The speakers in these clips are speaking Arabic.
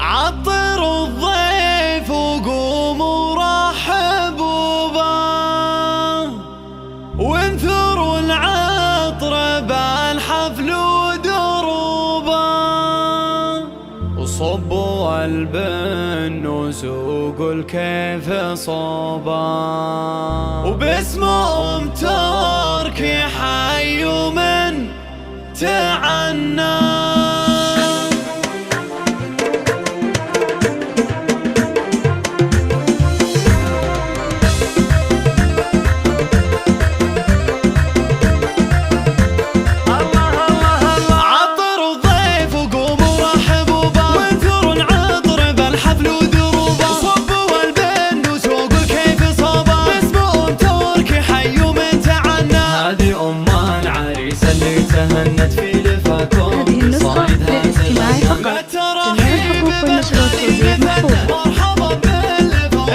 عطر الضيف وقوموا رحبوا به، وانثروا العطر بالحفل ودروبه، وصبوا البن وسوقوا الكيف صوبه، وباسمهم تركي حي من تعنى. تهنت في لفاكم بصايدها فقط جميع الحقوق والنشر والتوزيع محفوظة. مرحبا باللفاق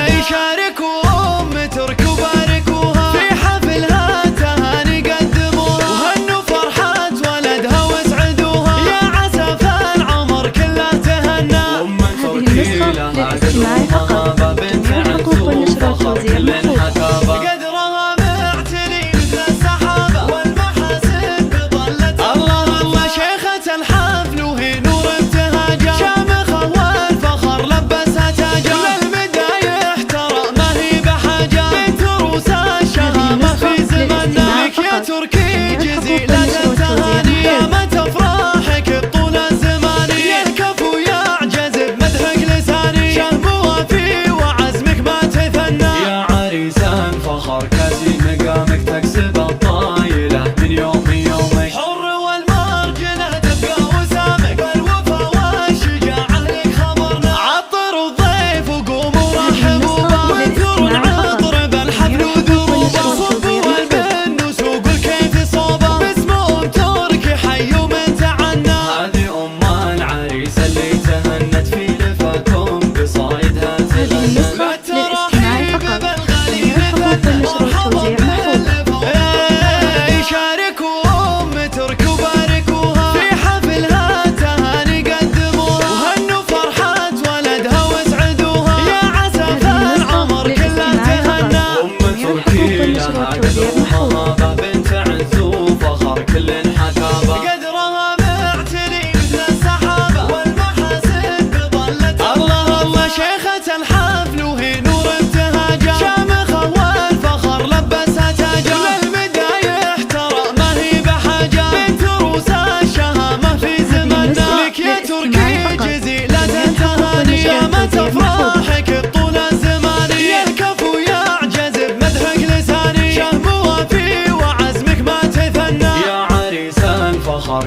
يشاركوا ترك وباركوها في حفلها تهاني قدموها، وهنوا فرحة ولدها واسعدوها، يا عسى العمر كله تهنى. هذه النسخة للاستماع فقط جميع الحقوق والنشر والتوزيع محفوظة. تركي جزيلة التهاني يا متى افراحك طول الزمان، يا الكفو يعجز بمدحك لساني، شهم وفي وعزمك ما تثنى، يا عريسا الفخر كاسي مقامك تكسب الطايلة من يوم يومك، حر والمرجنة تبقى وسامك، بالوفا والشجاعة لك خبرنا. عطر الضيف وقوموا رحبوا به، وانثروا العطر بالحفل وذروبه، صبوا البن وسوقوا الكيف صوبه، باسمهم تركي حي من تعنى. هذه العريسة اللي تهنت في لفاكم بصايدها هذه النسخة للاستماع فقط جميع الحقوق والنشر والتوزيع محفوظة. يشاركوا ترك وباركوها في حفلها تهاني قدموها، وهنوا فرحة ولدها واسعدوها، يا عسى العمر كله تهنى. تركي لها قدرها بنت عز وفخر كل حكابة، قدرها معتلي مثل السحابة، والمحاسن بظلت الله شيخة الحفل وهي نور ابتهاجها، شامخة والفخر لبسها تاجها، للمدايح ترى ما هي بحاجة، بنت روس الشهامة في زماننا، لك يا تركي جزيلة التهاني، يا متى افراحك طول الزمان، يا الكفو يعجز بمدحك لساني، شهم وفي وعزمك ما تثنى، يا عريس الفخر